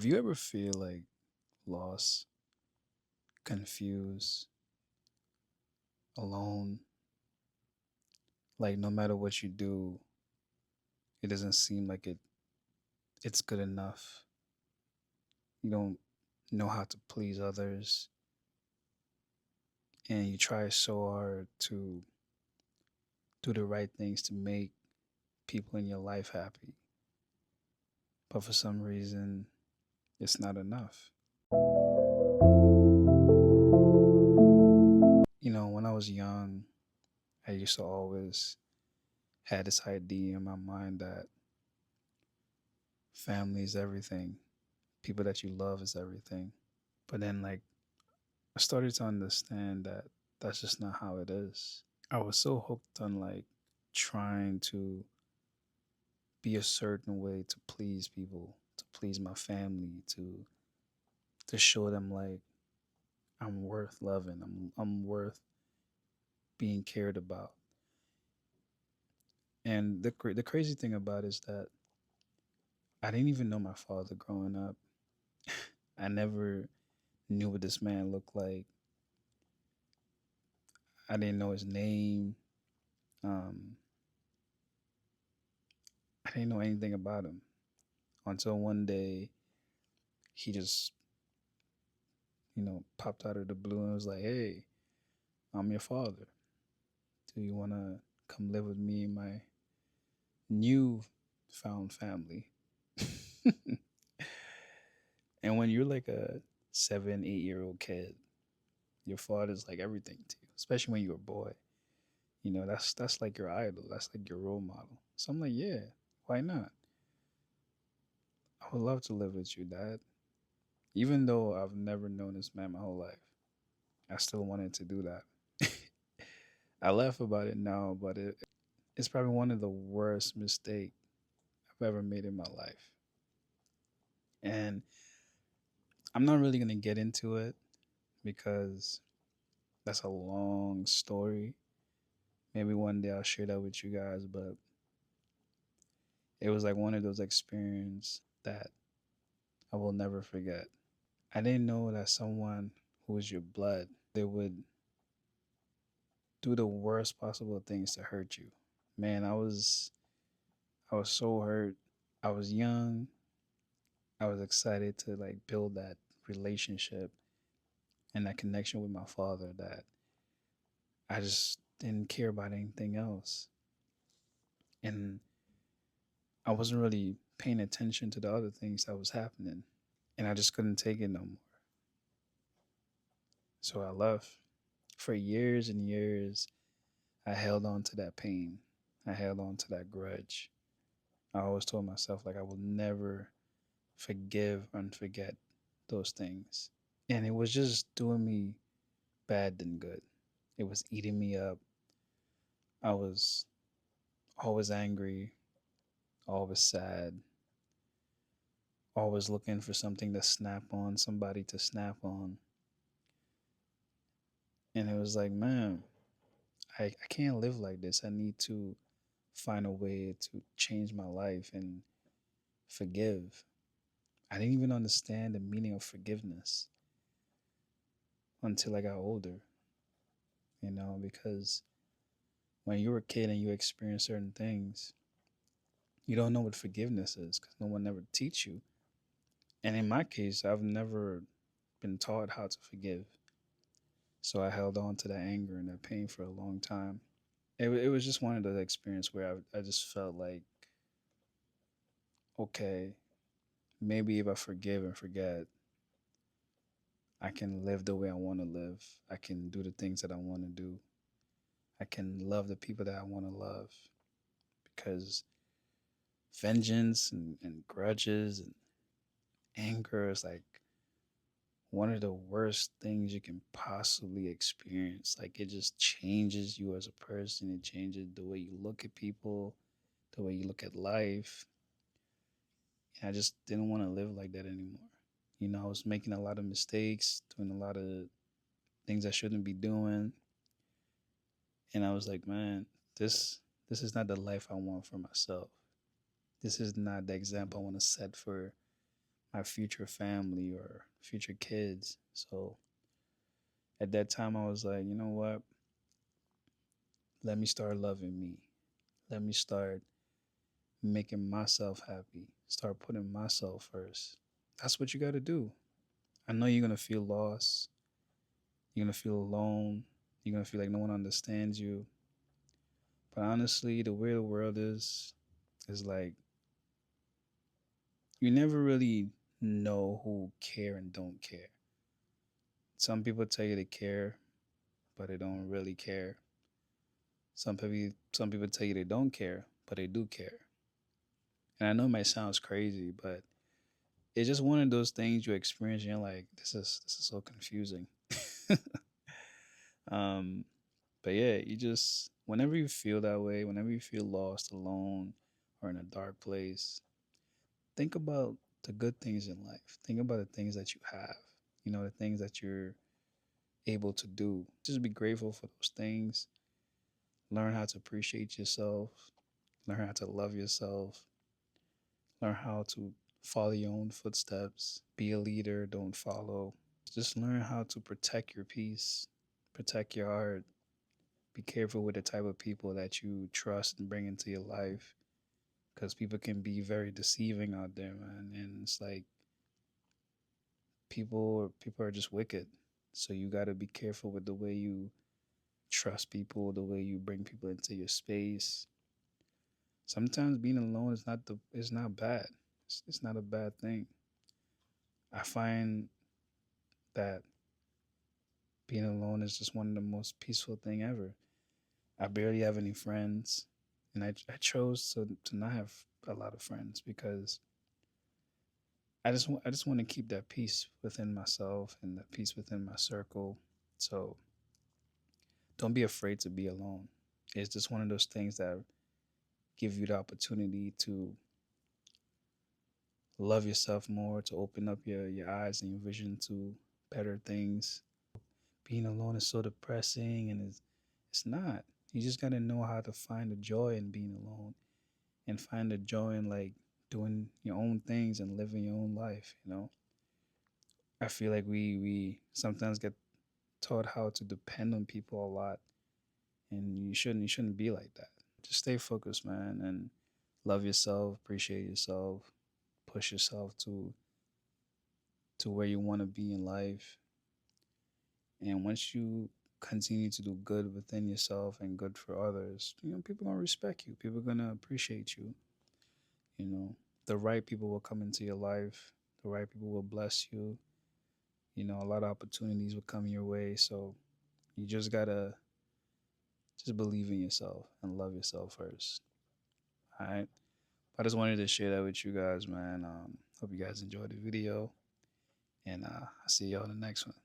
Have you ever feel like lost, confused, alone? Like no matter what you do, it doesn't seem like it's good enough. You don't know how to please others, and you try so hard to do the right things to make people in your life happy. But for some reason, it's not enough. When I was young, I used to always had this idea in my mind that family is everything. People that you love is everything. But then, like, I started to understand that that's just not how it is. I was so hooked on, like, trying to be a certain way to please people, to please my family, to show them, like, I'm worth loving, I'm worth being cared about. And the crazy thing about it is that I didn't even know my father growing up. I never knew what this man looked like. I didn't know his name. Um, I didn't know anything about him until one day he just, popped out of the blue and was like, "Hey, I'm your father. Do you want to come live with me and my new found family?" And when you're like a 7, 8 year old kid, your father's like everything to you, especially when you're a boy. That's like your idol. That's like your role model. So I'm like, yeah, why not? I would love to live with you, Dad. Even though I've never known this man my whole life, I still wanted to do that. I laugh about it now, but it's probably one of the worst mistakes I've ever made in my life. And I'm not really gonna get into it because that's a long story. Maybe one day I'll share that with you guys, but it was like one of those experiences that I will never forget. I didn't know that someone who was your blood, they would do the worst possible things to hurt you. Man, I was so hurt. I was young. I was excited to like build that relationship and that connection with my father that I just didn't care about anything else. And I wasn't really paying attention to the other things that was happening. And I just couldn't take it no more. So I left. For years and years, I held on to that pain. I held on to that grudge. I always told myself like I will never forgive and forget those things. And it was just doing me bad than good. It was eating me up. I was always angry, always sad, always looking for something to snap on, somebody to snap on. And it was like, man, I can't live like this. I need to find a way to change my life and forgive. I didn't even understand the meaning of forgiveness until I got older, because when you're a kid and you experience certain things, you don't know what forgiveness is because no one ever teach you. And in my case, I've never been taught how to forgive. So I held on to that anger and that pain for a long time. It was just one of those experiences where I just felt like, okay, maybe if I forgive and forget, I can live the way I want to live. I can do the things that I want to do. I can love the people that I want to love because vengeance and grudges and anger is like one of the worst things you can possibly experience. Like it just changes you as a person. It changes the way you look at people, the way you look at life. And I just didn't want to live like that anymore. I was making a lot of mistakes, doing a lot of things I shouldn't be doing. And I was like, man, this is not the life I want for myself. This is not the example I want to set for my future family or future kids. So at that time, I was like, you know what? Let me start loving me. Let me start making myself happy. Start putting myself first. That's what you got to do. I know you're going to feel lost. You're going to feel alone. You're going to feel like no one understands you. But honestly, the way the world is like you never really know who care and don't care. Some people tell you they care, but they don't really care. Some people tell you they don't care, but they do care. And I know it might sound crazy, but it's just one of those things you experience and you're like, this is so confusing. um, but yeah, you just whenever you feel that way, whenever you feel lost, alone, or in a dark place, think about the good things in life. Think about the things that you have. The things that you're able to do. Just be grateful for those things. Learn how to appreciate yourself. Learn how to love yourself. Learn how to follow your own footsteps. Be a leader, don't follow. Just learn how to protect your peace, protect your heart. Be careful with the type of people that you trust and bring into your life because people can be very deceiving out there, man. And it's like people are just wicked. So you got to be careful with the way you trust people, the way you bring people into your space. Sometimes being alone is not bad. It's not a bad thing. I find that being alone is just one of the most peaceful thing ever. I barely have any friends, and I chose to not have a lot of friends because I just want to keep that peace within myself and that peace within my circle. So don't be afraid to be alone. It's just one of those things that give you the opportunity to love yourself more, to open up your eyes and your vision to better things. Being alone is so depressing and it's not. You just gotta know how to find the joy in being alone and find the joy in like doing your own things and living your own life. I feel like we sometimes get taught how to depend on people a lot and you shouldn't be like that. Just stay focused, man, and love yourself, appreciate yourself, push yourself to where you want to be in life. And once you continue to do good within yourself and good for others, people gonna respect you. People gonna appreciate you. You know, the right people will come into your life. The right people will bless you. A lot of opportunities will come your way. So you just gotta just believe in yourself and love yourself first. All right. I just wanted to share that with you guys, man. Hope you guys enjoyed the video, and I'll see y'all in the next one.